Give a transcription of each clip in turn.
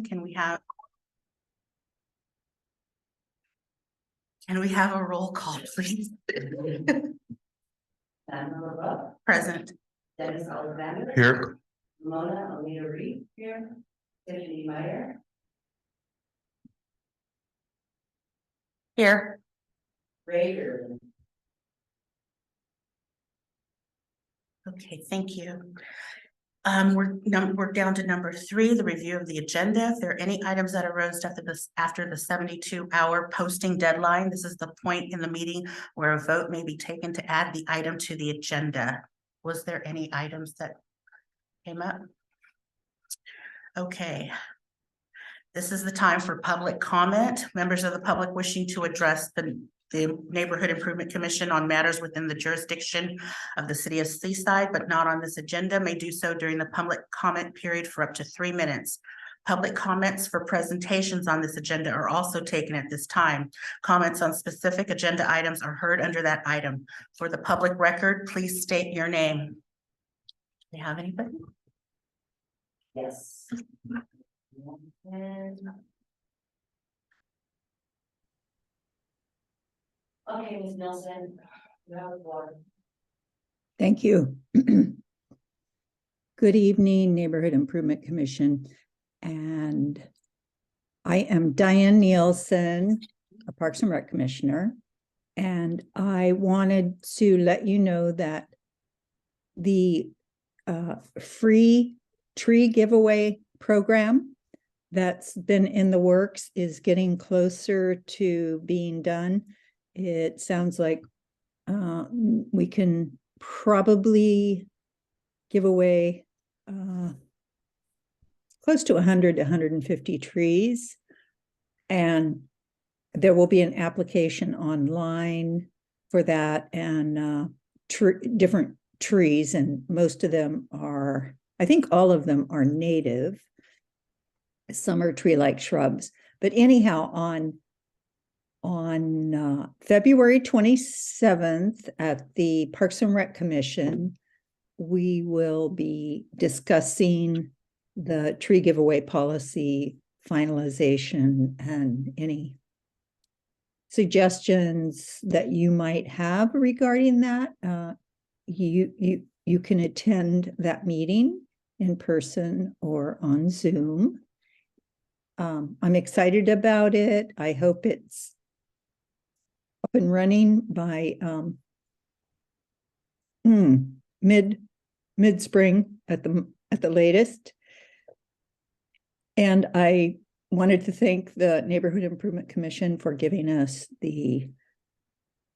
Can we have a roll call, please? Present. Dennis Alexander. Here. Mona Alita Reed here. Tiffany Meyer. Here. Raider. Okay, thank you. We're down to number 3, the review of the agenda. If there are any items that arose after the 72-hour posting deadline, this is the point in the meeting where a vote may be taken to add the item to the agenda. Was there any items that came up? Okay. This is the time for public comment. Members of the public wishing to address the Neighborhood Improvement Commission on matters within the jurisdiction of the city of Seaside, but not on this agenda, may do so during the public comment period for up to 3 minutes. Public comments for presentations on this agenda are also taken at this time. Comments on specific agenda items are heard under that item. For the public record, please state your name. Do we have anybody? Yes. Okay, Ms. Nelson, you have the floor. Thank you. Good evening, Neighborhood Improvement Commission. And I am Diane Nielsen, a Parks and Rec Commissioner. And I wanted to let you know that the free tree giveaway program that's been in the works is getting closer to being done. It sounds like we can probably give away close to 100 to 150 trees. And there will be an application online for that, and different trees, and most of them are, I think all of them are native. Some are tree-like shrubs. But anyhow, on February 27th at the Parks and Rec Commission, we will be discussing the tree giveaway policy finalization and any suggestions that you might have regarding that. You can attend that meeting in person or on Zoom. I'm excited about it. I hope it's up and running by mid-spring at the latest. And I wanted to thank the Neighborhood Improvement Commission for giving us the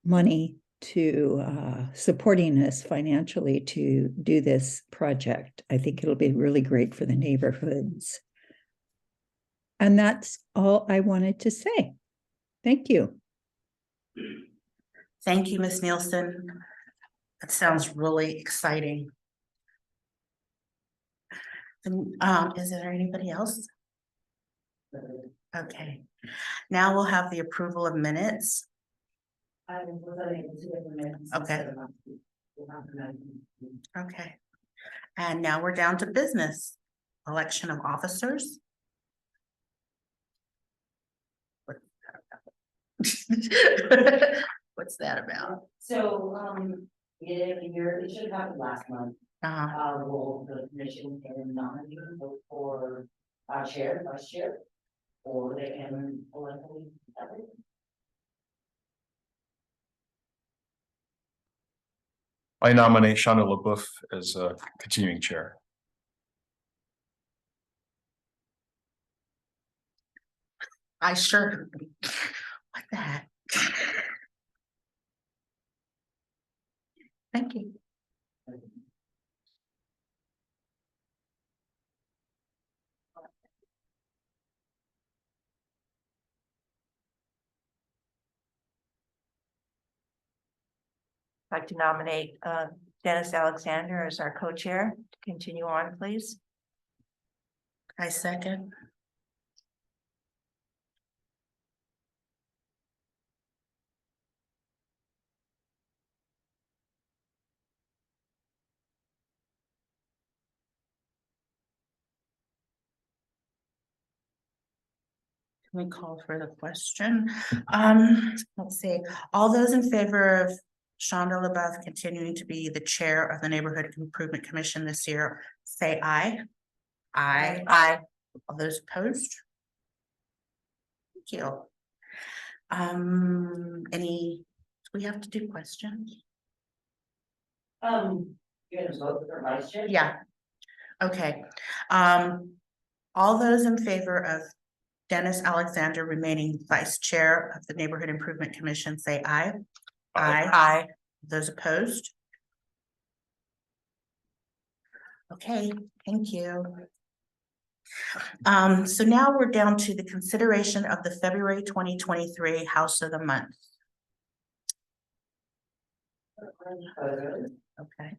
money to supporting us financially to do this project. I think it'll be really great for the neighborhoods. And that's all I wanted to say. Thank you. Thank you, Ms. Nielsen. That sounds really exciting. Is there anybody else? Okay. Now we'll have the approval of minutes. Okay. Okay. And now we're down to business. Election of officers. What's that about? So, it should have happened last month. Will the commission can nominate for chair, vice chair, or they can elect me. I nominate Shauna LaBeouf as continuing chair. I sure. What the heck? Thank you. I'd like to nominate Dennis Alexander as our co-chair. Continue on, please. I second. Let me call for the question. Let's see, all those in favor of Shonda LaBeouf continuing to be the chair of the Neighborhood Improvement Commission this year, say aye. Aye. Aye. All those opposed? Thank you. Do we have to do questions? You're gonna vote for vice chair? Yeah. Okay, all those in favor of Dennis Alexander remaining vice chair of the Neighborhood Improvement Commission, say aye. Aye. Aye. Those opposed? Okay, thank you. So now we're down to the consideration of the February 2023 House of the Month. Okay.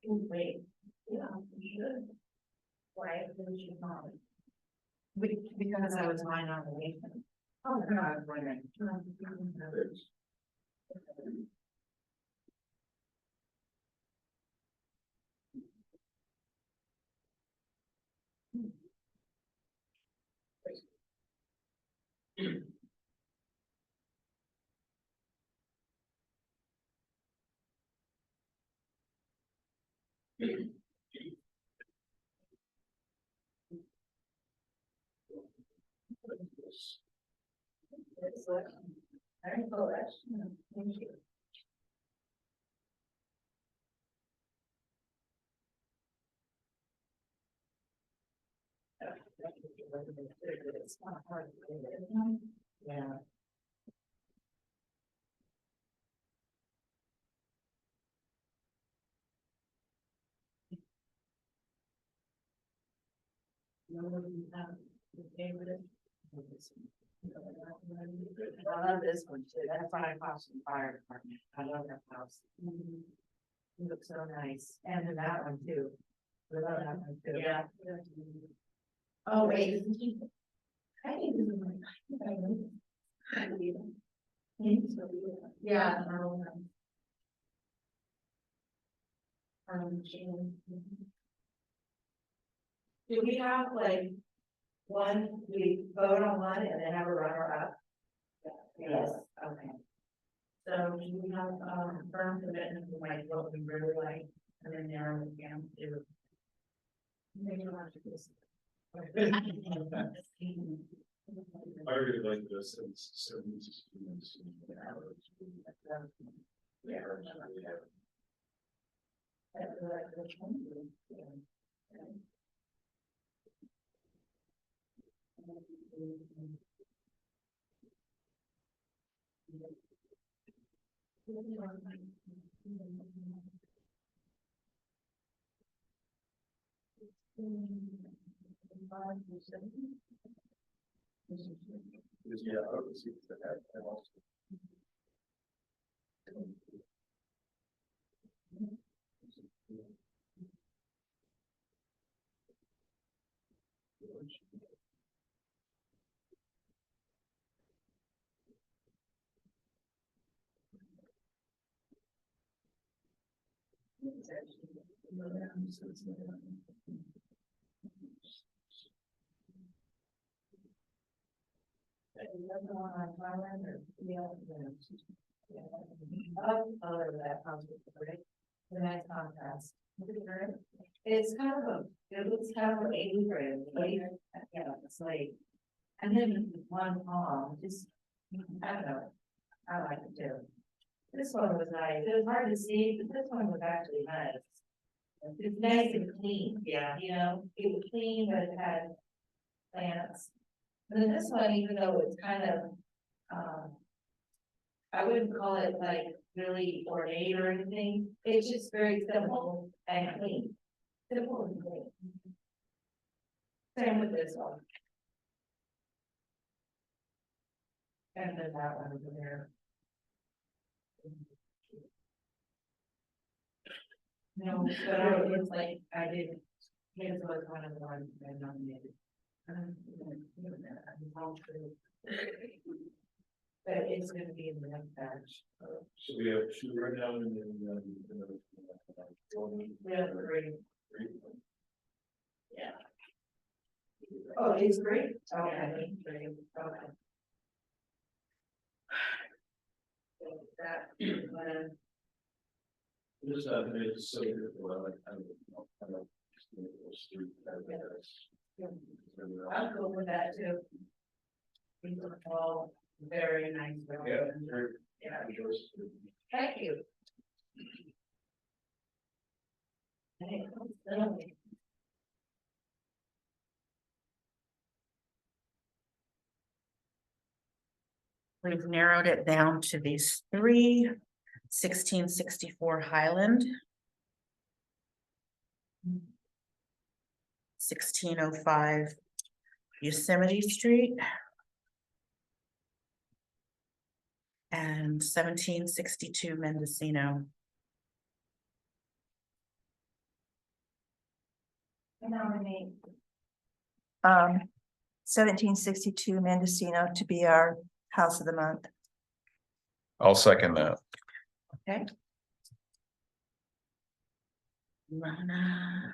Wait, yeah, you should. Why, didn't you know? Because I was my nomination. Oh, no, I was wondering. Very cool, thank you. It's not hard. Yeah. I love this one too. That's why I cost the fire department. I love that house. It looks so nice. And then that one too. I love that one too. Yeah. Oh, wait. Isn't she? I think this is yeah. Do we have like one, we vote on one and then have a runner up? Yes, okay. So do we have firm commitment to like what we really like and then narrow it down to? Maybe we'll have to do this. I really like this. It's Yeah. Yeah, I would see that. And also. The nice contrast. It's kind of it looks kind of angry, yeah, it's like. And then one palm, just, I don't know, I like it too. This one was nice, it was hard to see, but this one was actually nice. It's nice and clean, yeah, you know, it was clean, but it had plants. And then this one, even though it's kind of, I wouldn't call it like really ornate or anything. It's just very simple and clean. Simple and clean. Same with this one. And then that one over there. No, but it's like, I did, his was one of the ones that I nominated. But it's gonna be in the next batch. So we have two right now and then. We have three. Yeah. Oh, it's great. Okay, great, okay. So that, Just made it so well, like, I don't know. I'll go with that too. These are all very nice. Yeah. Yeah. Thank you. We've narrowed it down to these three. 1664 Highland. 1605 Yosemite Street. And 1762 Mendocino. I nominate 1762 Mendocino to be our house of the month. I'll second that. Okay. Rana.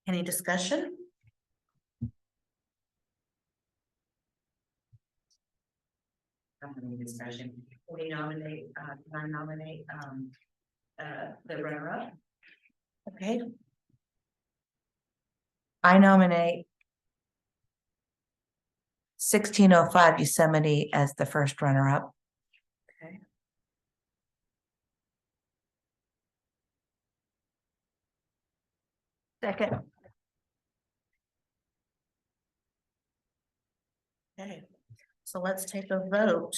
Any discussion? Discussion. We nominate, I nominate, the runner-up. Okay. I nominate 1605 Yosemite as the first runner-up. Okay. Second. Okay, so let's take a vote.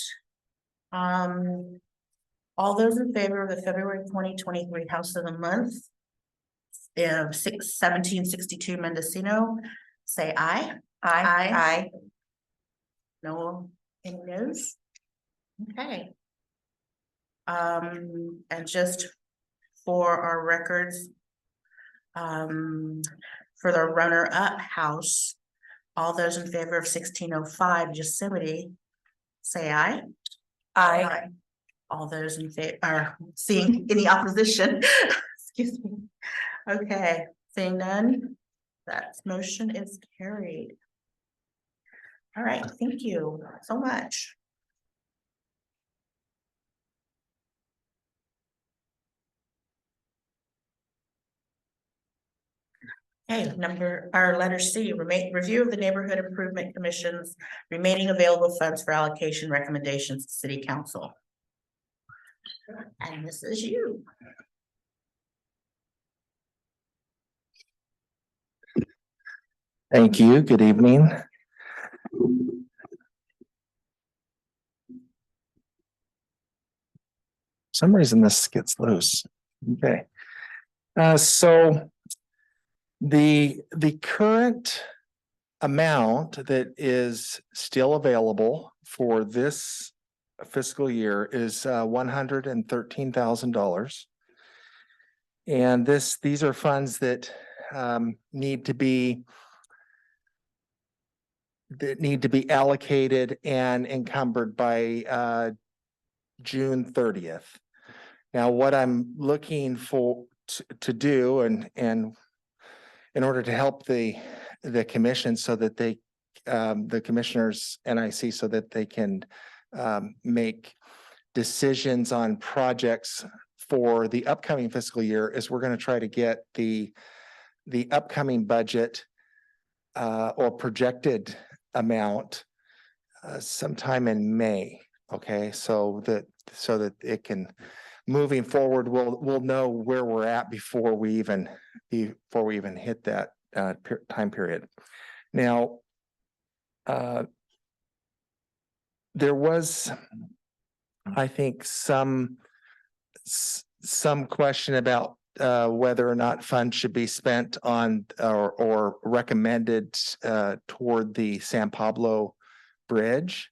All those in favor of the February 2023 House of the Month. 1762 Mendocino, say aye. Aye. Aye. No, any no's? Okay. And just for our records. For the runner-up house. All those in favor of 1605 Yosemite, say aye. Aye. All those in favor, are seeing any opposition? Excuse me. Okay, seeing none, that motion is carried. All right, thank you so much. Okay, our letter C, review of the Neighborhood Improvement Commission's remaining available funds for allocation recommendations to City Council. And this is you. Thank you. Good evening. For some reason this gets loose. Okay. So the current amount that is still available for this fiscal year is $113,000. And these are funds that need to be allocated and encumbered by June 30th. Now, what I'm looking for to do and in order to help the commission so that they the commissioners NIC so that they can make decisions on projects for the upcoming fiscal year is we're going to try to get the upcoming budget or projected amount sometime in May. Okay, so that it can, moving forward, we'll know where we're at before we even hit that time period. Now, there was, I think, some question about whether or not funds should be spent on or recommended toward the San Pablo Bridge.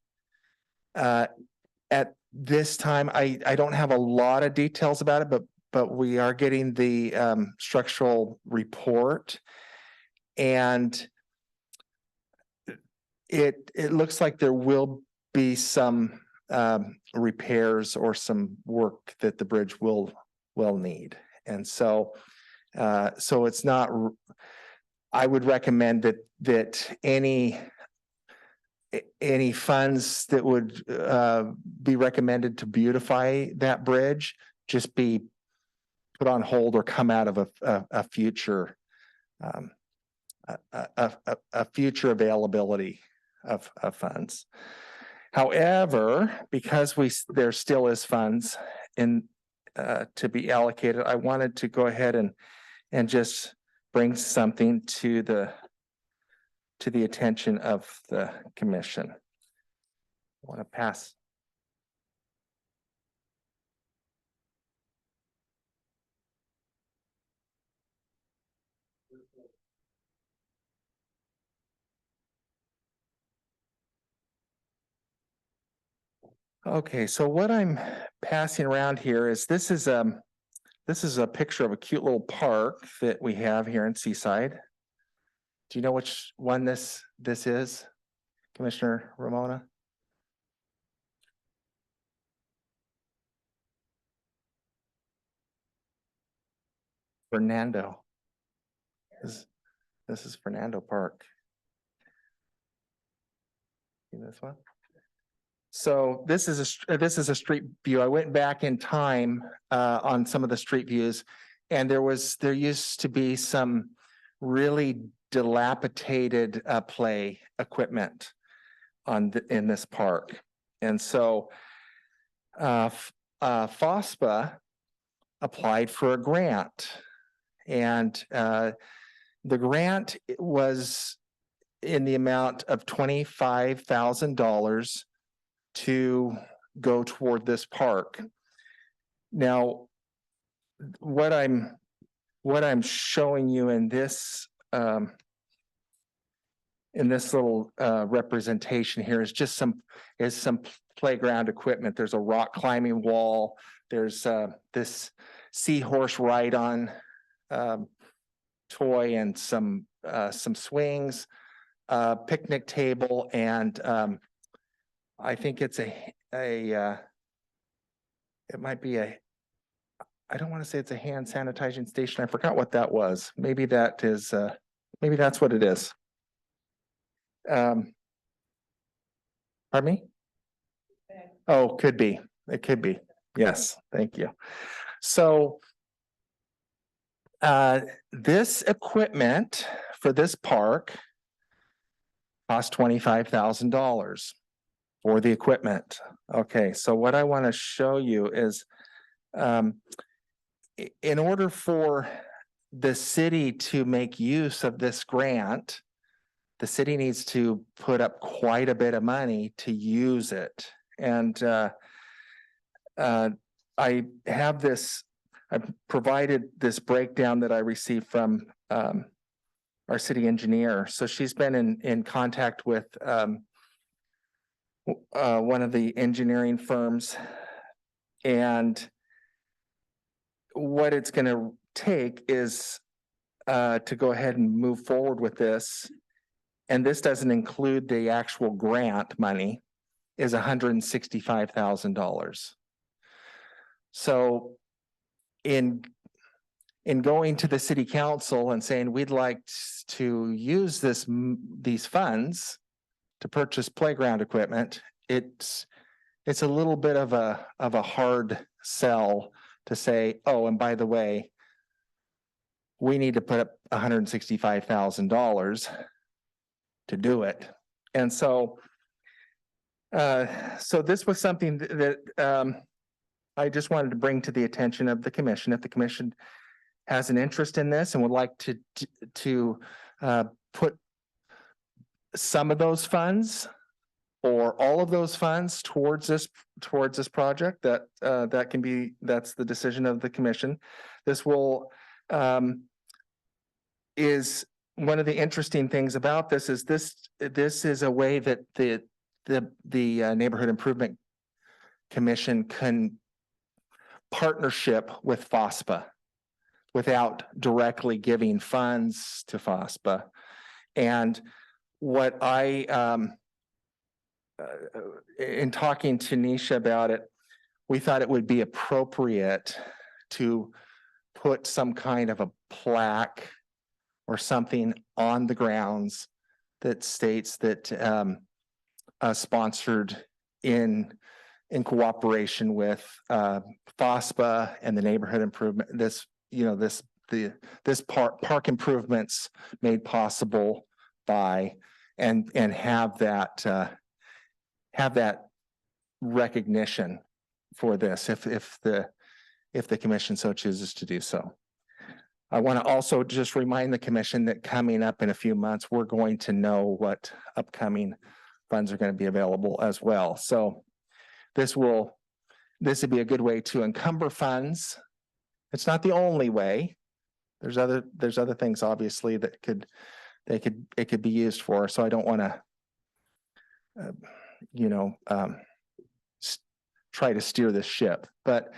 At this time, I don't have a lot of details about it, but we are getting the structural report, and it looks like there will be some repairs or some work that the bridge will need. And so it's not, I would recommend that any funds that would be recommended to beautify that bridge just be put on hold or come out of a future future availability of funds. However, because there still is funds in to be allocated, I wanted to go ahead and just bring something to the attention of the commission. I want to pass. Okay, so what I'm passing around here is this is a picture of a cute little park that we have here in Seaside. Do you know which one this is, Commissioner Ramona? Fernando. This is Fernando Park. See this one? So this is a street view. I went back in time on some of the street views, and there used to be some really dilapidated play equipment in this park. And so FOSPA applied for a grant, and the grant was in the amount of $25,000 to go toward this park. Now, what I'm showing you in this little representation here is just some playground equipment. There's a rock climbing wall. There's this seahorse ride-on toy and some swings, picnic table, and I think it's it might be I don't want to say it's a hand sanitizing station. I forgot what that was. Maybe that is, maybe that's what it is. Pardon me? Oh, could be. It could be. Yes, thank you. So this equipment for this park cost $25,000 for the equipment. Okay, so what I want to show you is in order for the city to make use of this grant, the city needs to put up quite a bit of money to use it. And I have this, I've provided this breakdown that I received from our city engineer. So she's been in contact with one of the engineering firms, and what it's going to take is to go ahead and move forward with this. And this doesn't include the actual grant money, is $165,000. So in going to the city council and saying we'd like to use these funds to purchase playground equipment, it's a little bit of a hard sell to say, oh, and by the way, we need to put up $165,000 to do it. And so this was something that I just wanted to bring to the attention of the commission. If the commission has an interest in this and would like to put some of those funds or all of those funds towards this project, that can be, that's the decision of the commission. This will, is one of the interesting things about this is this is a way that the Neighborhood Improvement Commission can partnership with FOSPA without directly giving funds to FOSPA. And what in talking to Nisha about it, we thought it would be appropriate to put some kind of a plaque or something on the grounds that states that sponsored in cooperation with FOSPA and the neighborhood improvement, this park improvements made possible by, and have that recognition for this if the commission so chooses to do so. I want to also just remind the commission that coming up in a few months, we're going to know what upcoming funds are going to be available as well. So this would be a good way to encumber funds. It's not the only way. There's other things obviously that it could be used for. So I don't want to try to steer this ship, but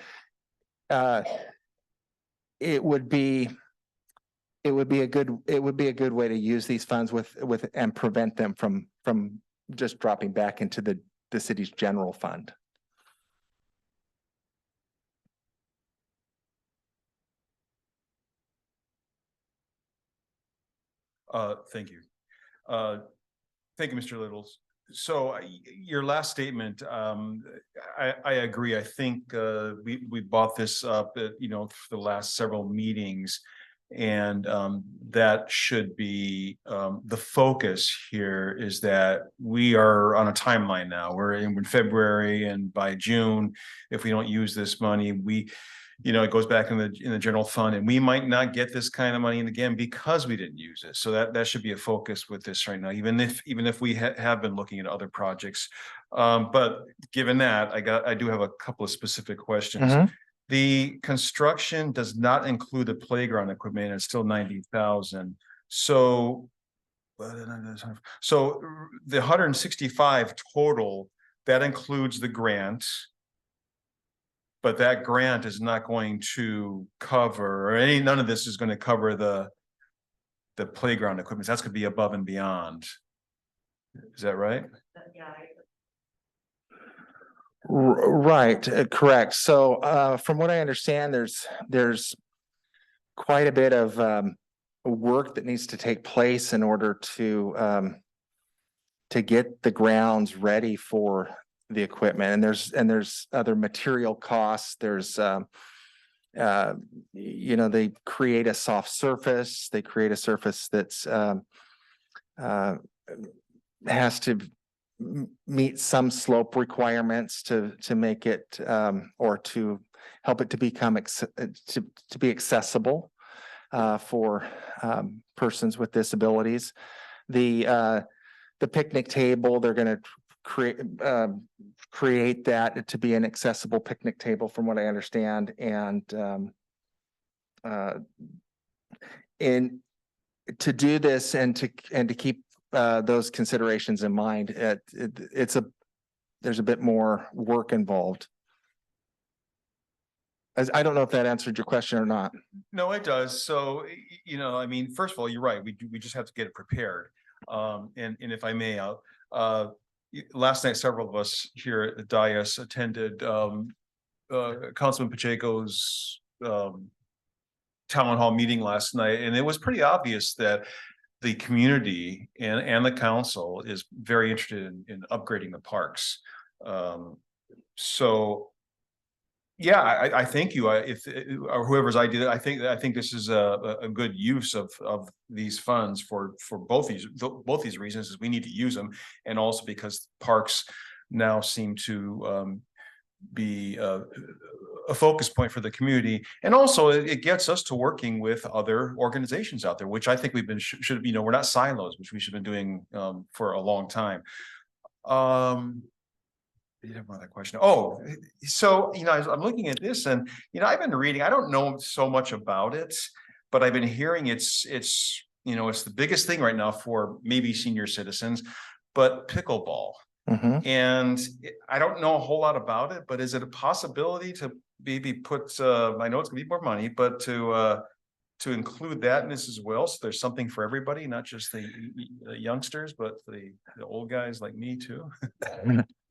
it would be a good way to use these funds with and prevent them from just dropping back into the city's general fund. Thank you. Thank you, Mr. Littles. So your last statement, I agree. I think we brought this up at, for the last several meetings, and that should be the focus here, is that we are on a timeline now. We're in February, and by June, if we don't use this money, it goes back in the general fund, and we might not get this kind of money in again because we didn't use it. So that should be a focus with this right now, even if we have been looking at other projects. But given that, I do have a couple of specific questions. Mm-hmm. The construction does not include the playground equipment, and it's still 90,000. So the 165 total, that includes the grant. But that grant is not going to cover, or none of this is going to cover the playground equipment. That's going to be above and beyond. Is that right? Yeah. Right, correct. So from what I understand, there's quite a bit of work that needs to take place in order to get the grounds ready for the equipment, and there's other material costs. There's they create a soft surface. They create a surface that's has to meet some slope requirements to make it or to help it to become to be accessible for persons with disabilities. The picnic table, they're going to create that to be an accessible picnic table, from what I understand, and to do this and to keep those considerations in mind, there's a bit more work involved. I don't know if that answered your question or not. No, it does. So, first of all, you're right. We just have to get it prepared. And if I may, last night, several of us here at the dais attended Councilman Pacheco's town hall meeting last night, and it was pretty obvious that the community and the council is very interested in upgrading the parks. So yeah, I thank you. If or whoever's idea, I think this is a good use of these funds for both these reasons, is we need to use them, and also because parks now seem to be a focus point for the community. And also it gets us to working with other organizations out there, which I think we've been, should, you know, we're not silos, which we should have been doing for a long time. You have another question. Oh, so, you know, I'm looking at this and, you know, I've been reading, I don't know so much about it, but I've been hearing it's, you know, it's the biggest thing right now for maybe senior citizens, but pickleball. Mhm. And I don't know a whole lot about it, but is it a possibility to maybe put, I know it's gonna be more money, but to include that in this as well? So there's something for everybody, not just the youngsters, but the old guys like me too.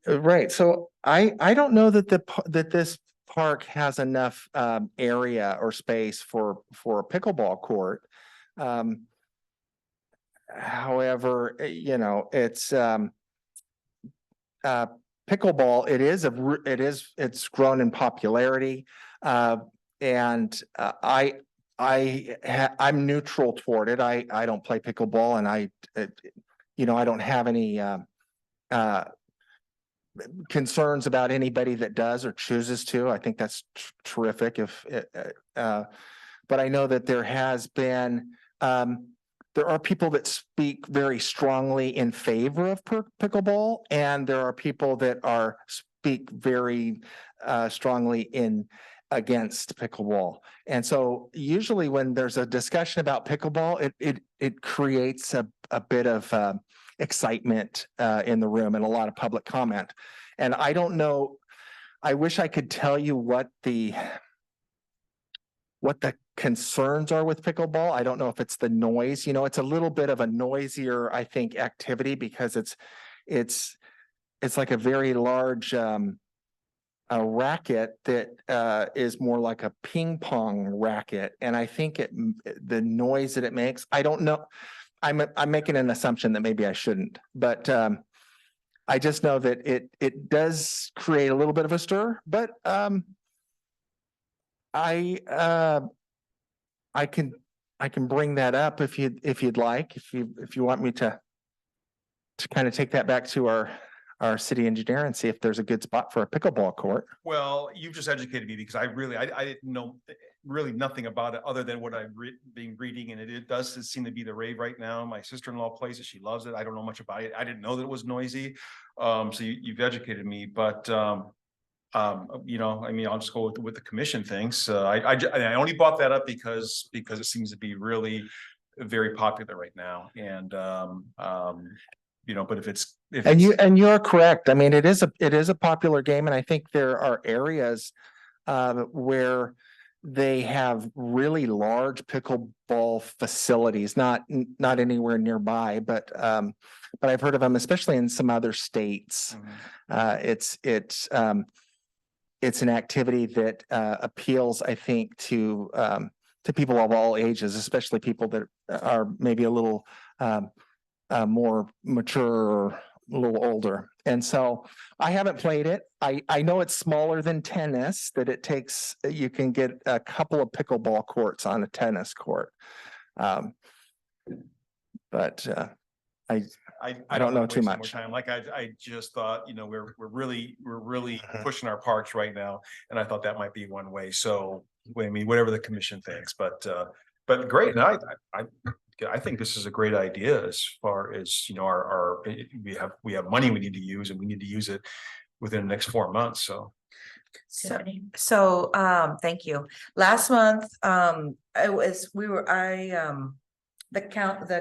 Right, so I don't know that that this park has enough area or space for a pickleball court. However, you know, it's pickleball, it's grown in popularity. And I'm neutral toward it. I don't play pickleball, and you know, I don't have any concerns about anybody that does or chooses to. I think that's terrific but I know that there has been, there are people that speak very strongly in favor of pickleball, and there are people that speak very strongly against pickleball. And so usually when there's a discussion about pickleball, it creates a bit of excitement in the room and a lot of public comment. And I don't know, I wish I could tell you what the concerns are with pickleball. I don't know if it's the noise, you know, it's a little bit of a noisier, I think, activity, because it's like a very large a racket that is more like a ping pong racket. And I think the noise that it makes, I don't know. I'm making an assumption that maybe I shouldn't, but I just know that it does create a little bit of a stir. But I can bring that up if you'd like, if you want me to kind of take that back to our city engineer and see if there's a good spot for a pickleball court. Well, you've just educated me, because I didn't know really nothing about it other than what I've been reading, and it does seem to be the rave right now. My sister-in-law plays it, she loves it. I don't know much about it. I didn't know that it was noisy. So you've educated me, but you know, I mean, I'll just go with the commission thinks. I only brought that up because it seems to be really very popular right now. And you know, but if you're correct. I mean, it is a popular game, and I think there are areas where they have really large pickleball facilities, not anywhere nearby, but I've heard of them, especially in some other states. It's an activity that appeals, I think, to people of all ages, especially people that are maybe a little more mature or a little older. And so I haven't played it. I know it's smaller than tennis, that you can get a couple of pickleball courts on a tennis court. But I don't know too much. Like I just thought, you know, we're really pushing our parks right now, and I thought that might be one way. So I mean, whatever the commission thinks, but great. And I think this is a great idea, as far as, you know, we have money we need to use, and we need to use it within the next 4 months. So thank you. Last month, the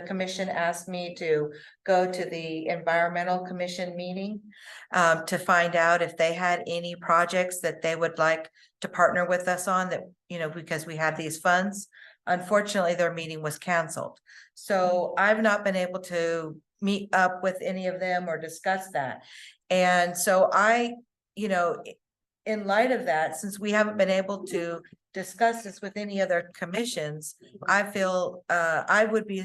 commission asked me to go to the environmental commission meeting to find out if they had any projects that they would like to partner with us on, that, you know, because we had these funds. Unfortunately, their meeting was canceled. So I've not been able to meet up with any of them or discuss that. And so you know, in light of that, since we haven't been able to discuss this with any other commissions, I feel I would be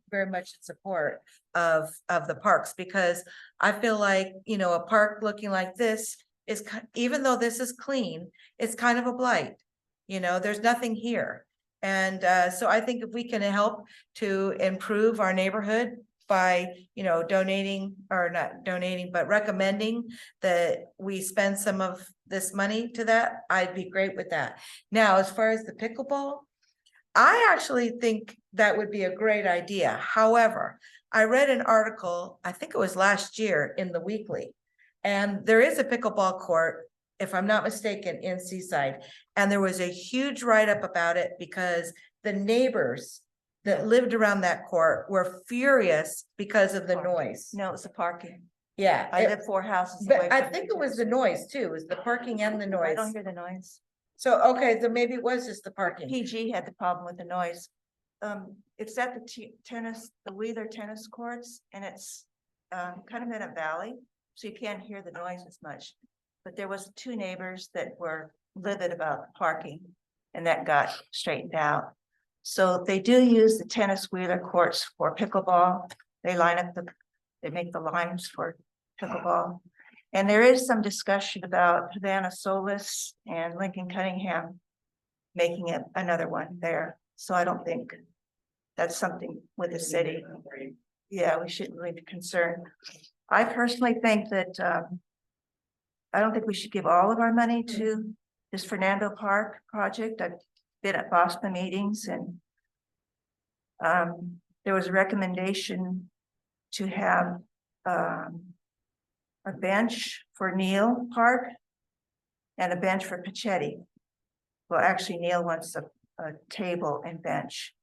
very much in support of the parks, because I feel like, you know, a park looking like this is, even though this is clean, it's kind of a blight. You know, there's nothing here. And so I think if we can help to improve our neighborhood, by, donating or not donating, but recommending that we spend some of this money to that, I'd be great with that. Now, as far as the pickleball, I actually think that would be a great idea. However, I read an article, I think it was last year in the Weekly, and there is a pickleball court, if I'm not mistaken, in Seaside. And there was a huge write-up about it because the neighbors that lived around that court were furious because of the noise. No, it's the parking. Yeah, I it- live 4 houses away. but I from think the it was the noise too, it was the parking and the I noise. don't hear the noise. So, okay, so maybe it was just the parking. PG had the problem with the noise. It's at the the Wheeler tennis courts, and it's kind of in a valley, so you can't hear the noise as much. But there was 2 neighbors that were livid about parking, and that got straightened out. So they do use the tennis Wheeler courts for pickleball. They make the lines for pickleball. And there is some discussion about Havana Solis and Lincoln Cunningham making it another one there. So I don't think that's something with the city. Yeah, we shouldn't really be concerned. I personally think that I don't think we should give all of our money to this Fernando Park project. I've been at Boston meetings, and there was a recommendation to have a bench for Neil Park and a bench for Pachetti. Well, actually, Neil wants a table and bench.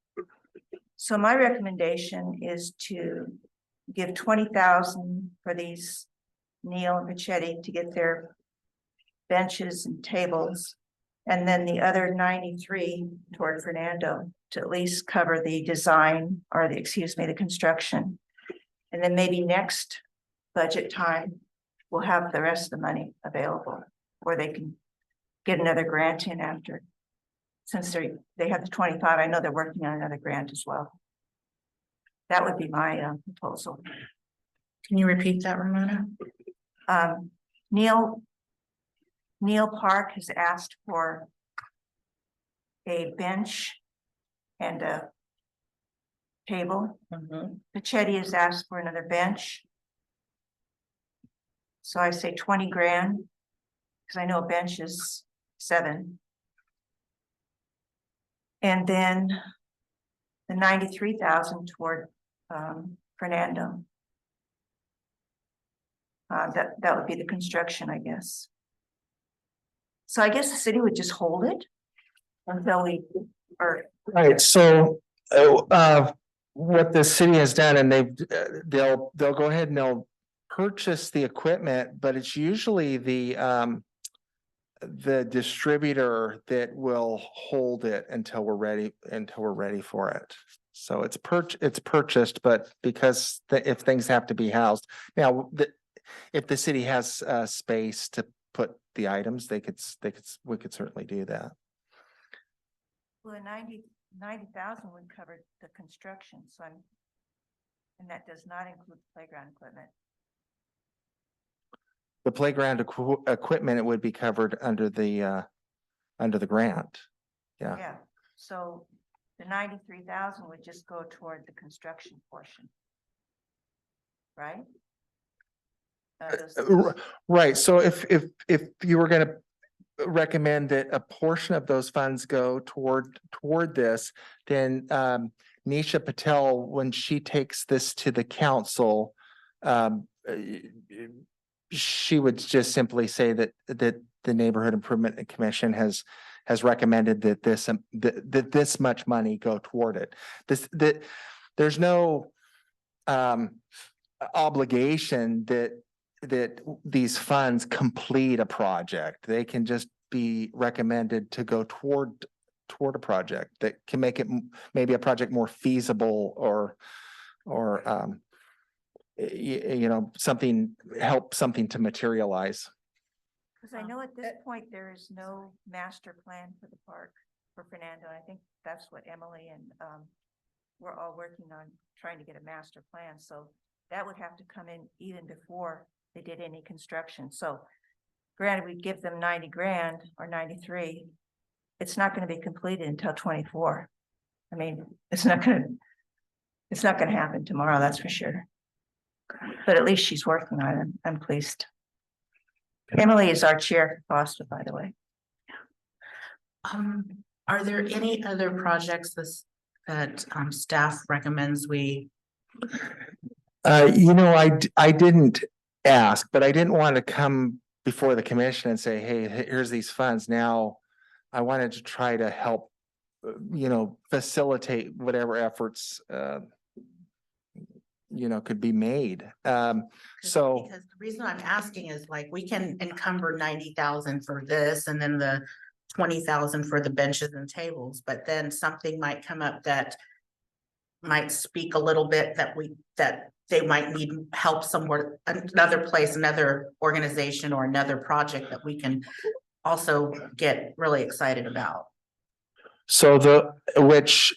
So my recommendation is to give 20,000 for these Neil and Pachetti to get their benches and tables. And then the other 93 toward Fernando to at least cover the design or the construction. And then maybe next budget time, we'll have the rest of the money available, or they can get another grant in after. Since they have the 25, I know they're working on another grant as well. That would be my proposal. Can you repeat that, Ramona? Neil Park has asked for a bench and a table. Pachetti has asked for another bench. So I say 20 grand, because I know a bench is 7. And then the 93,000 toward Fernando. That would be the construction, I guess. So I guess the city would just hold it until we are. Right, so what the city has done, and they'll go ahead and they'll purchase the equipment, but it's usually the distributor that will hold it until we're ready for it. So it's purchased, but because if things have to be housed now, if the city has space to put the items, we could certainly do that. Well, 90,000 would cover the construction, and that does not include the playground equipment. The playground equipment, it would be covered under the grant. Yeah. Yeah, so the 93,000 would just go toward the construction portion. Right? Right, so if you were gonna recommend that a portion of those funds go toward this, then Nisha Patel, when she takes this to the council, she would just simply say that the Neighborhood Improvement Commission has recommended that this much money go toward it. There's no obligation that these funds complete a project. They can just be recommended to go toward a project that can make it maybe a project more feasible or help something to materialize. Because I know at this point, there is no master plan for the park for Fernando. I think that's what Emily and we're all working on, trying to get a master plan. So that would have to come in even before they did any construction. So granted, we give them 90 grand or 93. It's not going to be completed until 24. I mean, it's not going to, It's not gonna happen tomorrow, that's for sure. But at least she's working on it. I'm pleased. Emily is our chair, Foster, by the way. Are there any other projects that staff recommends we? I didn't ask, but I didn't want to come before the commission and say, hey, here's these funds. Now, I wanted to try to help, facilitate whatever efforts, could be made. So, Because the reason I'm asking is like, we can encumber 90,000 for this and then the 20,000 for the benches and tables, but then something might come up that might speak a little bit that they might need help somewhere, another place, another organization or another project that we can also get really excited about. so which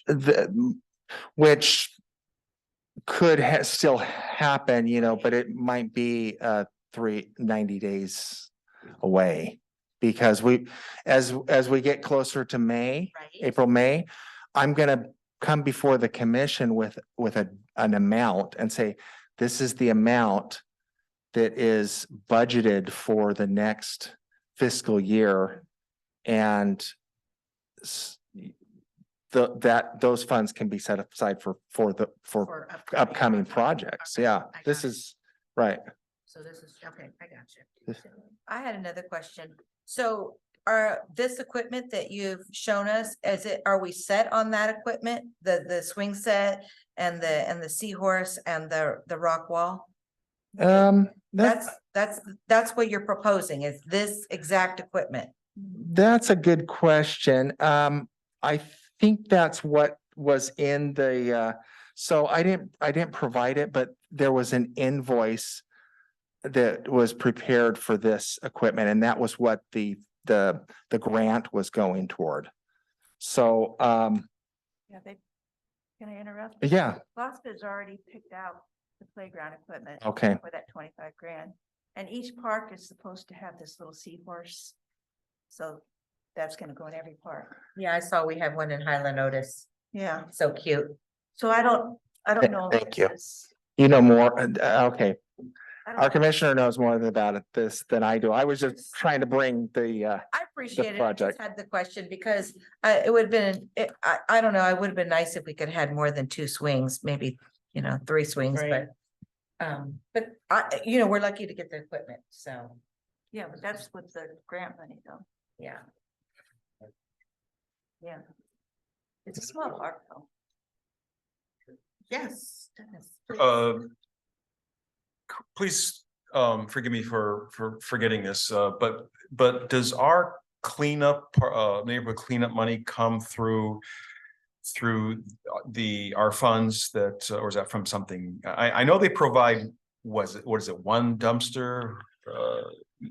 could still happen, but it might be 90 days away. Because as we get closer to May, Right. April, May, I'm gonna come before the commission with an amount and say, this is the amount that is budgeted for the next fiscal year. And those funds can be set aside for upcoming projects. Okay, Yeah, I this got it. is right. So this is, okay, I got you. I had another question. So this equipment that you've shown us, are we set on that equipment? The swing set and the seahorse and the rock wall? That's what you're proposing, is this exact equipment? That's a good question. I think that's what was in the, so I didn't provide it, but there was an invoice that was prepared for this equipment, and that was what the grant was going toward. So, Yeah, can I interrupt? yeah, Gloucester's already picked out the playground equipment. Okay. For that 25 grand. And each park is supposed to have this little seahorse. So that's gonna go in every park. Yeah, I saw we have one in Highland Otis. Yeah, So cute. so I don't know. if Thank you. this is- you know more. Okay, I don't our know. commissioner knows more about this than I do. I was just trying to bring the, I appreciate it. I just project. had the question because it would have been, I don't know, it would have been nice if we could have had more than 2 swings, maybe, 3 swings, Right. but we're lucky to get the equipment, so, Yeah, but that's with the grant money though. yeah. Yeah. It's a small park though. Yes, Dennis, please. Please, forgive me for forgetting this, but does our cleanup, neighborhood cleanup money come through our funds that, or is that from something? I know they provide, what is it, one dumpster,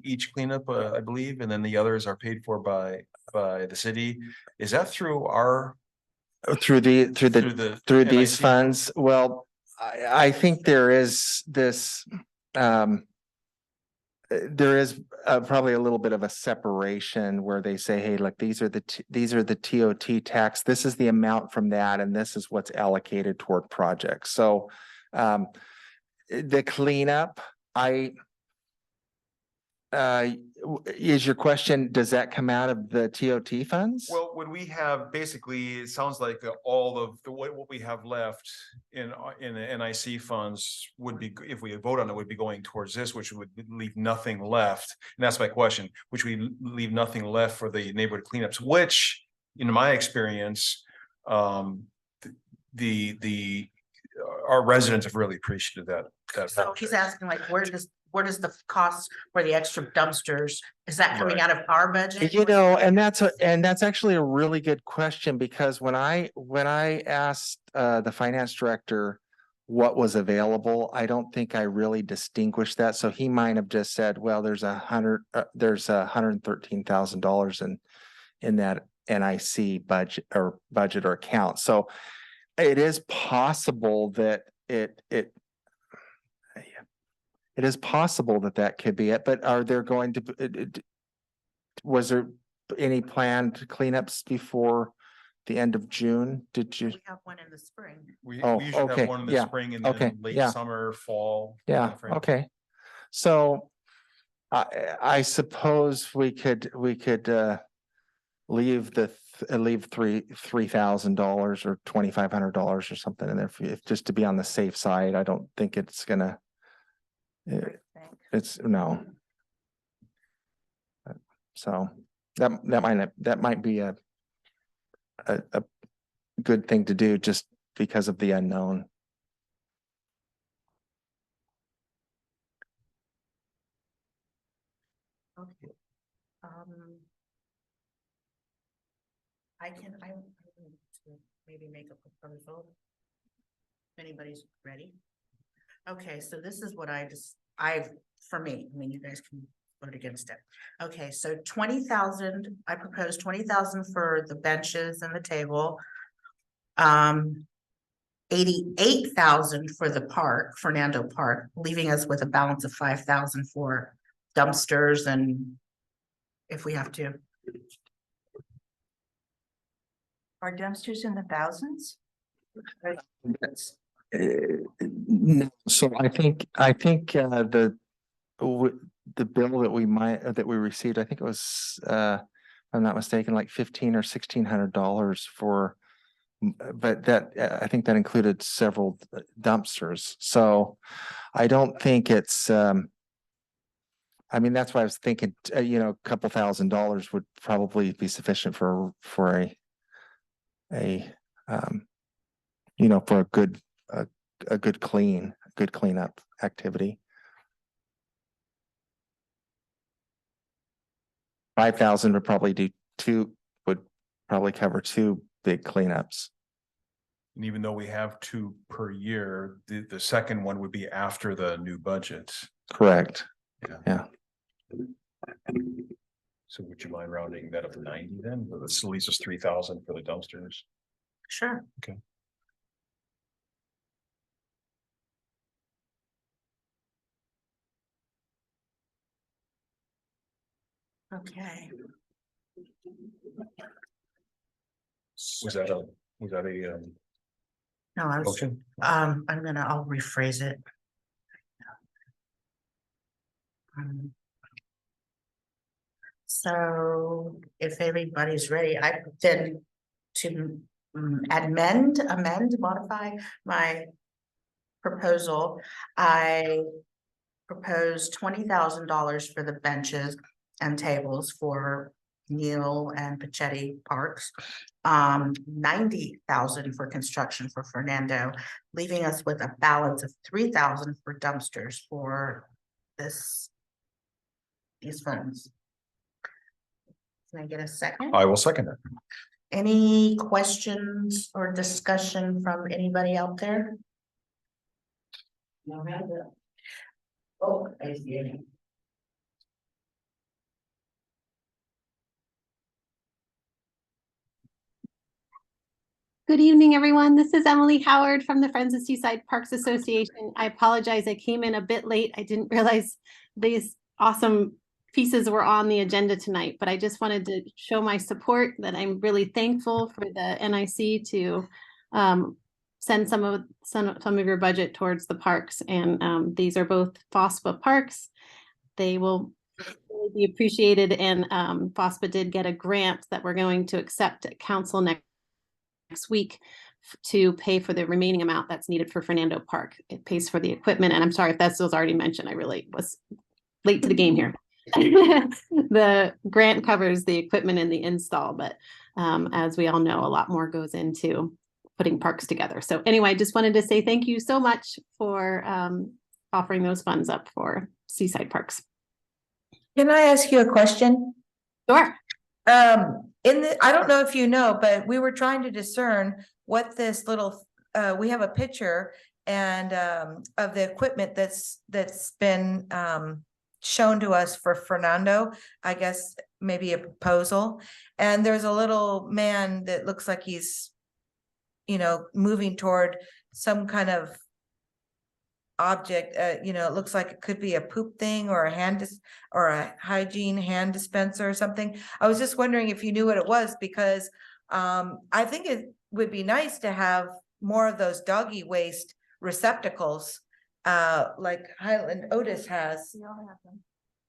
each cleanup, I believe, and then the others are paid for by the city. Is that through our? through these NIC? funds. Well, I think there is this, there is probably a little bit of a separation where they say, hey, look, these are the TOT tax. This is the amount from that, and this is what's allocated toward projects. So the cleanup, is your question, does that come out of the TOT funds? Well, would we have, basically, it sounds like all of what we have left in the NIC funds would be, if we vote on it, would be going towards this, which would leave nothing left. And that's my question, which we leave nothing left for the neighborhood cleanups, which in my experience, our residents have really appreciated that. So he's asking like, where does the cost for the extra dumpsters, is that coming out of our budget? And that's actually a really good question, because when I asked the finance director what was available, I don't think I really distinguished that. So he might have just said, well, there's $113,000 in that NIC budget or account. So it is possible that it is possible that could be it, but are there going to, was there any planned cleanups before the end of June. Did you? We have one in the spring. We Oh, usually okay, have one in the yeah, spring and okay, then late yeah. summer, fall. Yeah, timeframe. okay. So I suppose we could leave leave $3,000 or $2,500 or something in there if just to be on the safe side. I don't think it's gonna, it's no. So that might be a good thing to do just because of the unknown. Okay. I need to maybe make a proposal. If anybody's ready. Okay, so this is what for me, I mean, you guys can vote against it. Okay, so 20,000, I propose 20,000 for the benches and the table. 88,000 for the park, Fernando Park, leaving us with a balance of 5,000 for dumpsters and if we have to. Are dumpsters in the thousands? No, so I think the bill that we received, I think it was if I'm not mistaken, like $1,500 or $1,600 for, but that I think that included several dumpsters. So I don't think it's I mean, that's why I was thinking, a couple $1,000s would probably be sufficient for a for a good cleanup activity. 5,000 would probably cover two big cleanups. And even though we have 2 per year, the second one would be after the new budget. Correct. Yeah. So would you mind rounding that up to 90 then? This leaves us 3,000 for the dumpsters. Sure. Okay. Okay. Was that a No, I was, motion? I'll rephrase it. So if everybody's ready, I then to modify my proposal. I propose $20,000 for the benches and tables for Neal and Pachetti Parks. 90,000 for construction for Fernando, leaving us with a balance of 3,000 for dumpsters for these funds. Can I get a second? I will second it. Any questions or discussion from anybody out there? No hand up. Oh, I see it. Good evening, everyone. This is Emily Howard from the Friends of Seaside Parks Association. I apologize, I came in a bit late. I didn't realize these awesome pieces were on the agenda tonight, but I just wanted to show my support that I'm really thankful for the NIC to send some of your budget towards the parks. And these are both FOSPA parks. They will really be appreciated, and FOSPA did get a grant that we're going to accept at council next week to pay for the remaining amount that's needed for Fernando Park. It pays for the equipment, and I'm sorry if that was already mentioned. I really was late to the game here. The grant covers the equipment and the install, but as we all know, a lot more goes into putting parks together. So anyway, I just wanted to say thank you so much for offering those funds up for Seaside Parks. Can I ask you a question? Sure. I don't know if you know, but we were trying to discern what this little, we have a picture and of the equipment that's been shown to us for Fernando, I guess maybe a proposal. And there's a little man that looks like he's, moving toward some kind of object. It looks like it could be a poop thing or a hygiene hand dispenser or something. I was just wondering if you knew what it was, because I think it would be nice to have more of those doggy waste receptacles, like Highland Otis has. We all have them.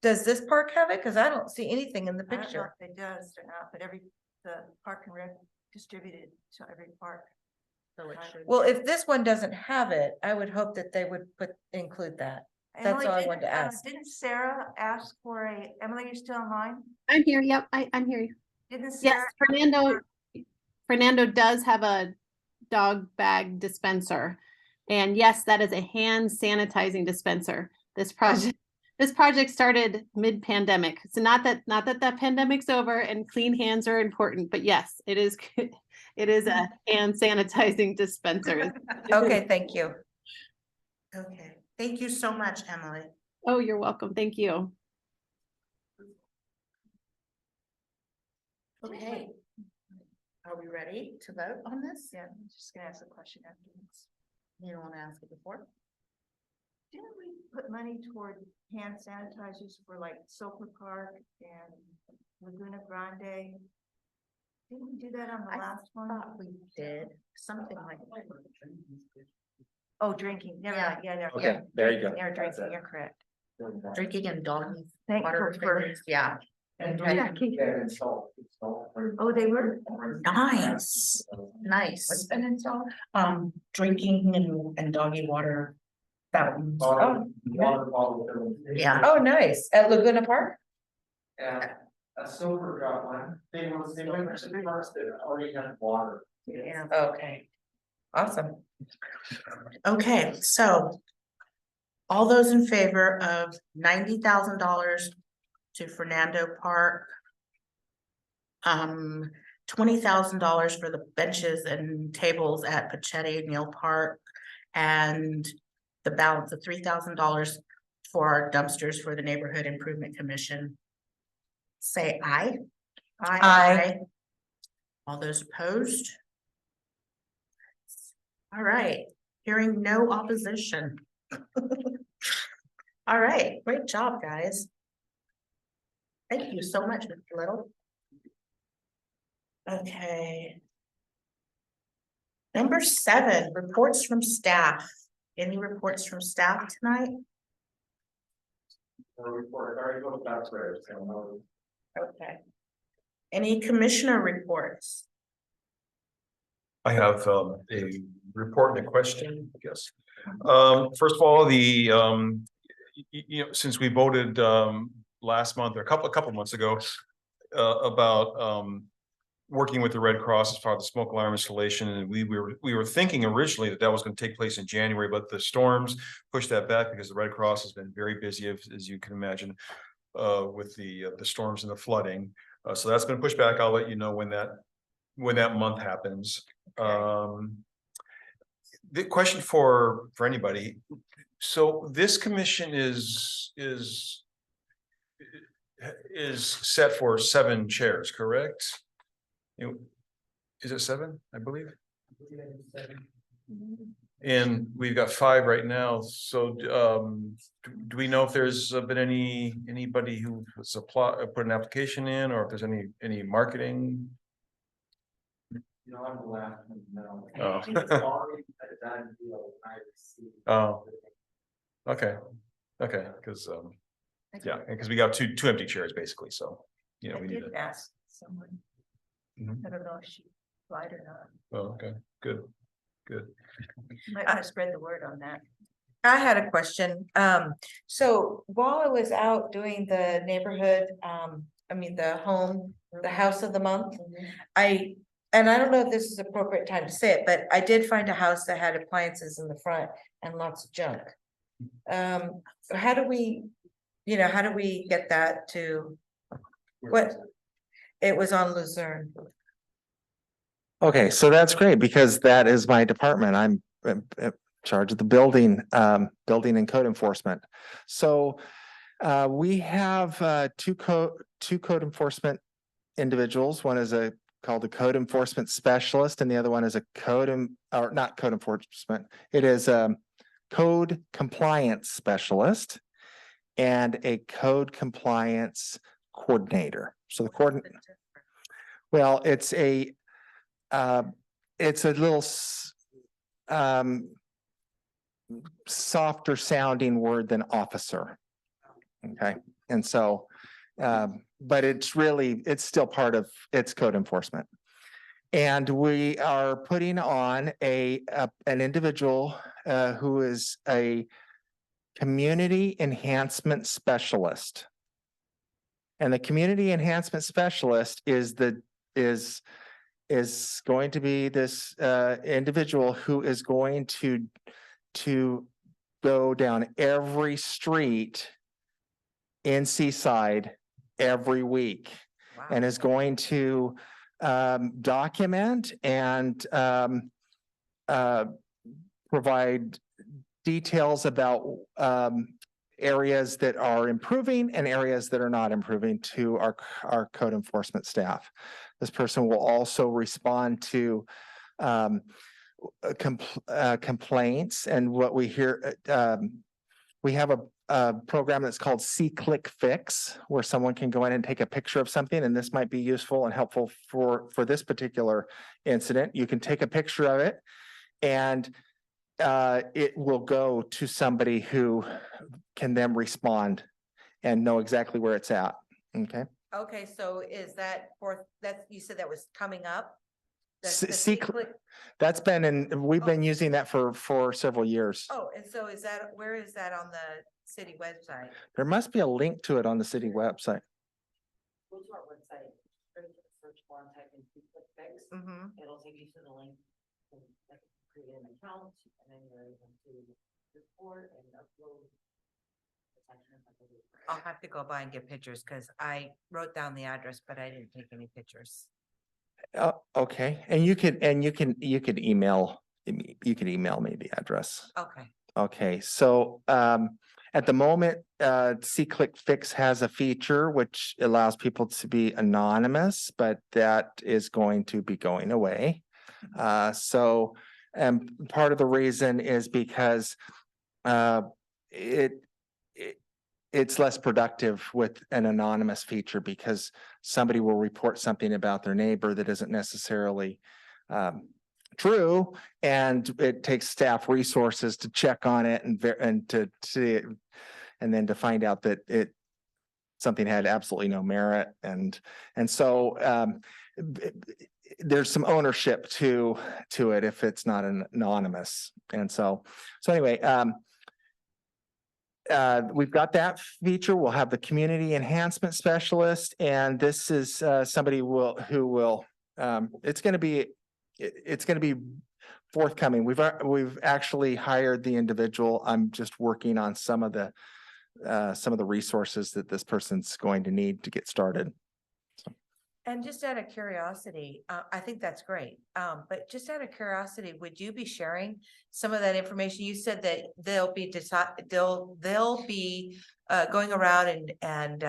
Does this park have it? Cause I don't see anything in the I don't know picture. if it does or not, but the Park and Rec distributed to every park. Well, if this one doesn't have it, I would hope that they would include that. That's Emily, all I didn't, wanted to ask. Didn't Sarah ask for Emily, you still online? I'm here. Yep, I'm here. Didn't Yes, Sarah? Fernando does have a dog bag dispenser. And yes, that is a hand sanitizing dispenser. This project started mid-pandemic. So not that the pandemic's over and clean hands are important, but yes, it is a hand sanitizing dispenser. Okay, thank you. Okay, thank you so much, Emily. Oh, you're welcome. Thank you. Okay. Are we ready to vote on this? Yeah, I'm just gonna ask a question afterwards. You don't want to ask it before? Didn't we put money toward hand sanitizers for like Soper Park and Laguna Grande? Didn't we do that on the last one? Thought we did something like. Oh, drinking, never Yeah. mind, yeah, never. Okay, yeah, there you go. You're drinking, you're correct. Drinking and doggy Thank water. you for. things, Yeah. Yeah, Oh, they were? Nice, nice. What's been installed? Drinking and doggy water fountains. Oh, Yeah. oh, nice. At Laguna Park? And a silver got one. They went to parks that already had water. Yeah. Okay. Awesome. Okay, so all those in favor of $90,000 to Fernando Park. $20,000 for the benches and tables at Pachetti Neal Park. And the balance of $3,000 for our dumpsters for the Neighborhood Improvement Commission. Say aye. Aye. All those opposed? All right, hearing no opposition. All right, great job, guys. Thank you so much, Mr. Little. Okay. Number 7, reports from staff. Any reports from staff tonight? Okay. Any commissioner reports? I have a report and a question, I guess. First of all, since we voted last month or a couple months ago about working with the Red Cross as far as the smoke alarm installation, and we were thinking originally that was going to take place in January, but the storms pushed that back because the Red Cross has been very busy, as you can imagine, with the storms and the flooding. So that's been pushed back. I'll let you know when that month happens. The question for anybody. So this commission is set for 7 chairs, correct? Is it 7, I believe? And we've got 5 right now. So do we know if there's been anybody who has put an application in, or if there's any marketing? No, I'm the last one, no. Oh. It's already a done deal. Oh, okay, because yeah, because we got two empty chairs basically, so we I need did to. ask someone. Mhm. I don't know if she applied or not. Oh, okay, good. Might want to spread the word on that. I had a question. So while I was out doing the neighborhood, the house of the month, and I don't know if this is appropriate time to say it, but I did find a house that had appliances in the front and lots of junk. How do we get that to what? It was on Luzerne. Okay, so that's great because that is my department. I'm in charge of the building and code enforcement. So we have two code enforcement individuals. One is called a code enforcement specialist, and the other one is a not code enforcement. It is a code compliance specialist and a code compliance coordinator. So the coordinator, well, it's it's a little softer sounding word than officer. Okay, and so, but it's still part of its code enforcement. And we are putting on an individual who is a community enhancement specialist. And the community enhancement specialist is going to be this individual who is going to go down every street in Seaside every week. Wow. And is going to document and provide details about areas that are improving and areas that are not improving to our code enforcement staff. This person will also respond to complaints, and what we hear. We have a program that's called See-Click Fix, where someone can go in and take a picture of something, and this might be useful and helpful for this particular incident. You can take a picture of it, and it will go to somebody who can then respond and know exactly where it's at. Okay. Okay, so is that you said that was coming up? That's been we've been using that for several years. Oh, and so where is that on the city website? There must be a link to it on the city website. Go to our website, go to the search bar and type in See-Click Fix. It'll take you to the link. And create an account, and then you're able to report and upload. I'll have to go by and get pictures because I wrote down the address, but I didn't take any pictures. Okay, and you could email me the address. Okay. Okay, so at the moment, See-Click Fix has a feature which allows people to be anonymous, but that is going to be going away. So, and part of the reason is because it's less productive with an anonymous feature, because somebody will report something about their neighbor that isn't necessarily true, and it takes staff resources to check on it and to see it, and then to find out that something had absolutely no merit, and so there's some ownership to it if it's not anonymous, and so anyway. We've got that feature. We'll have the community enhancement specialist, and this is somebody who will. It's going to be forthcoming. We've actually hired the individual. I'm just working on some of the resources that this person's going to need to get started. And just out of curiosity, I think that's great. But just out of curiosity, would you be sharing some of that information? You said that they'll be going around and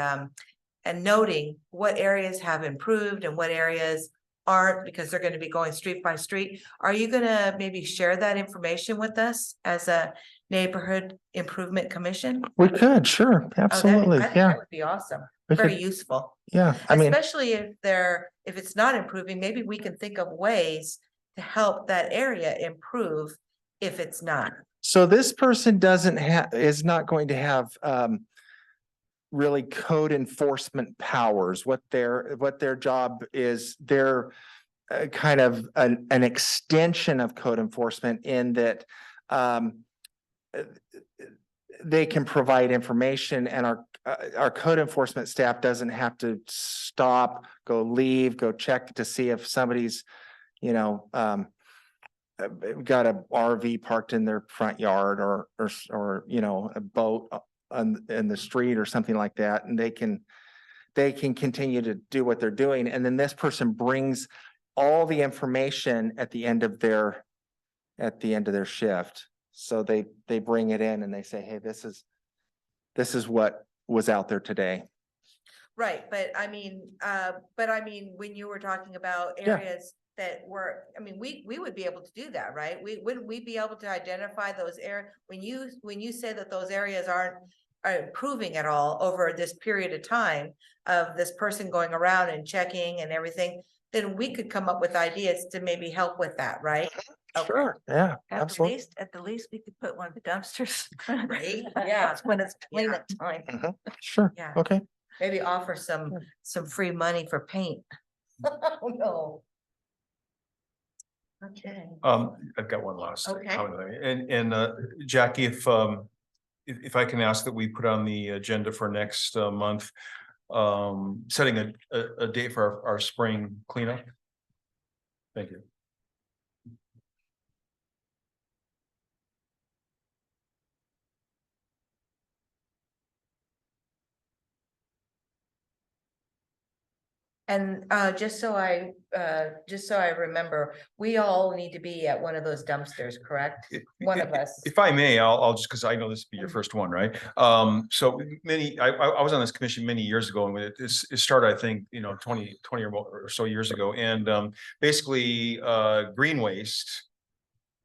noting what areas have improved and what areas aren't, because they're going to be going street by street. Are you going to maybe share that information with us as a neighborhood improvement commission? We could, sure, absolutely. I think yeah, that would be awesome. We Very could, useful. Yeah, I mean, especially if it's not improving, maybe we can think of ways to help that area improve if it's not. So this person is not going to have really code enforcement powers. What their job is, they're kind of an extension of code enforcement, in that they can provide information, and our code enforcement staff doesn't have to stop, go check to see if somebody's, got a RV parked in their front yard, or a boat in the street or something like that, and they can continue to do what they're doing. And then this person brings all the information at the end of their shift. So they bring it in and they say, hey, this is what was out there today. Right, but I mean, when you were talking about areas that were, we would be able to do that, right? Wouldn't we be able to identify those areas when you say that those areas are improving at all over this period of time of this person going around and checking and everything? then we could come up with ideas to maybe help with that, right? Okay. Sure, yeah, absolutely. At the least, we could put one of the dumpsters. Right? Yeah. When it's cleanup time. Sure, Yeah. okay. Maybe offer some free money for paint. Oh, no. Okay. I've got one last Okay. comment. And Jackie, if I can ask that we put on the agenda for next month, setting a date for our spring cleanup. Thank you. And just so I remember, we all need to be at one of those dumpsters, correct? One of us. If I may, I'll just, because I know this will be your first one, right? So I was on this commission many years ago, and it started, I think, 20 or more or so years ago. And basically, Green Waste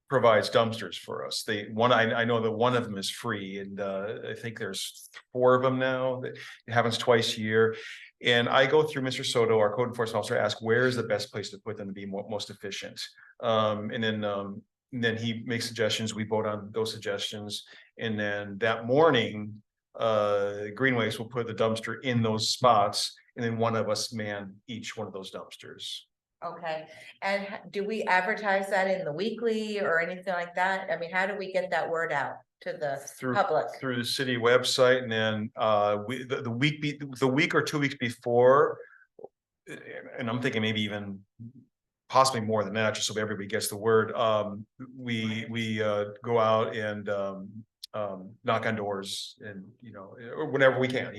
provides dumpsters for us. I know that one of them is free, and I think there's 4 of them now. That it happens twice a year. And I go through Mr. Soto, our code enforcement officer, ask where is the best place to put them to be most efficient. And then he makes suggestions. We vote on those suggestions. And then that morning, Green Waste will put the dumpster in those spots, and then one of us man each one of those dumpsters. Okay, and do we advertise that in the weekly or anything like that? I mean, how do we get that word out to the public? Through the city website, and then the week or 2 weeks before, and I'm thinking maybe even possibly more than that, just so everybody gets the word. We go out and knock on doors, and or whenever we can,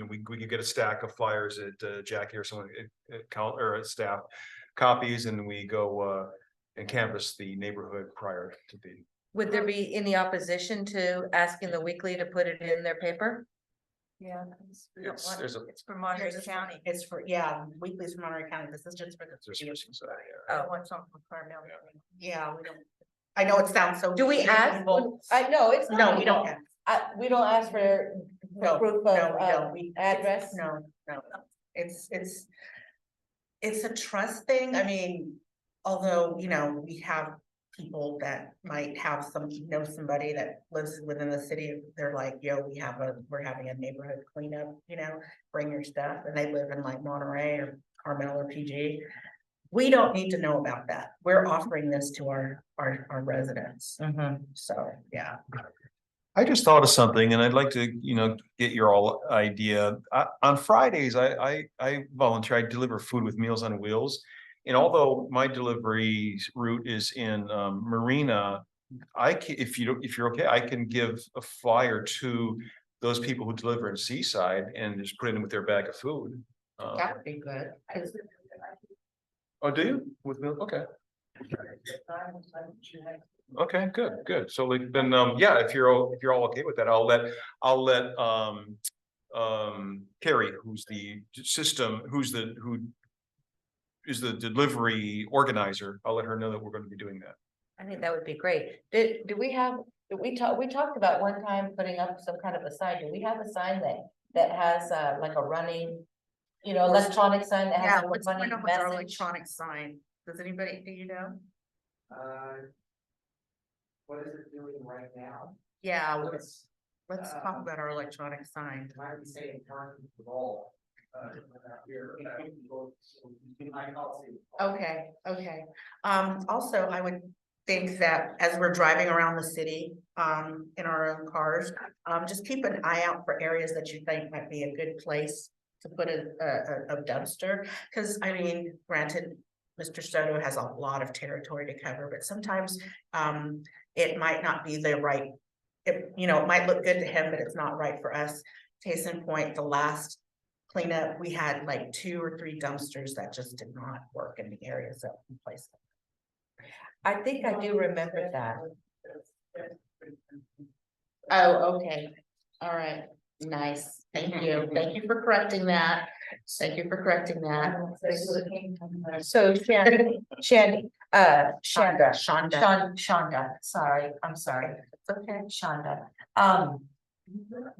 we could get a stack of flyers at Jackie or someone or at staff copies, and we go and canvass the neighborhood prior to the. Would there be any opposition to asking the weekly to put it in their paper? Yeah. It's for Monterey County. It's for, weeklies from Monterey County. This is just for the city of- I don't want something from Carmel. Yeah, we don't. I know it sounds so. Do we ask? reasonable. I know it's. No, we don't. We don't ask for No, proof no, we of don't. address? No. It's a trust thing. I mean, although, we have people that might have know somebody that lives within the city. They're like, yo, we're having a neighborhood cleanup, bring your stuff. And they live in like Monterey or Carmel or PG. We don't need to know about that. We're offering this to our residents. So, yeah. I just thought of something, and I'd like to, get your all idea. On Fridays, I volunteer. I deliver food with Meals on Wheels, and although my delivery route is in Marina, if you're okay, I can give a flyer to those people who deliver in Seaside and just put it in with their bag of food. That would be good. Oh, do you with milk? Okay. Okay, good. So then, if you're all okay with that, I'll let Carrie, who's the delivery organizer, I'll let her know that we're going to be doing that. I think that would be great. We talked about one time putting up some kind of a sign. Do we have a sign that has like a running, electronic sign that has Yeah, like what's a going running on with our message? electronic sign? Does anybody, do you know? What is it doing right now? Yeah, let's talk about our electronic sign. I would say in terms of all. Okay. Also, I would think that as we're driving around the city, in our own cars, just keep an eye out for areas that you think might be a good place to put a dumpster. Cause I mean, granted, Mr. Soto has a lot of territory to cover, but sometimes, it might not be the right, it might look good to him, but it's not right for us. Case in point, the last cleanup, we had like 2 or 3 dumpsters that just did not work in the areas that we placed them. I think I do remember that. Oh, okay. All right. Nice. Thank you. Thank you for correcting that. So Shanda, Shonda. sorry, I'm sorry. It's okay, Shonda.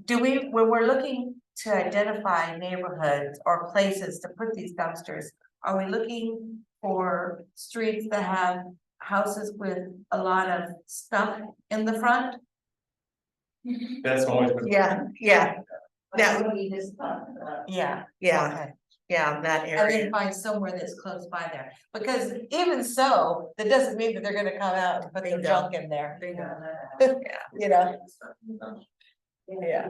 When we're looking to identify neighborhoods or places to put these dumpsters, are we looking for streets that have houses with a lot of stuff in the front? That's always been. Yeah, yeah, That's what we just talked Uh, about. Yeah. yeah, Okay. yeah, that And area. then find somewhere that's close by there, because even so, that doesn't mean that they're gonna come out and put their Bingo. junk in there, Bingo. you know? Yeah.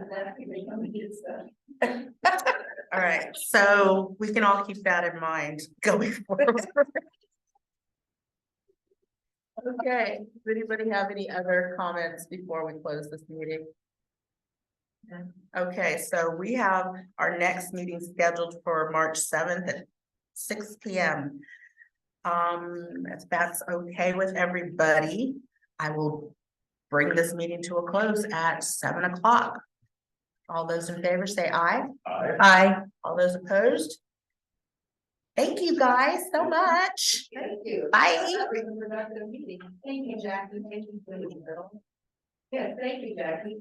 All right, so we can all keep that in mind going forward. Okay, does anybody have any other comments before we close this meeting? Okay, so we have our next meeting scheduled for March 7th at 6 p.m. If that's okay with everybody, I will bring this meeting to a close at 7 o'clock. All those in favor say aye. Aye. Aye. All those opposed? Thank you guys so much. Thank you. Bye. That was a productive meeting. Thank you, Jackie. Thank you. Yeah, thank you, Jackie.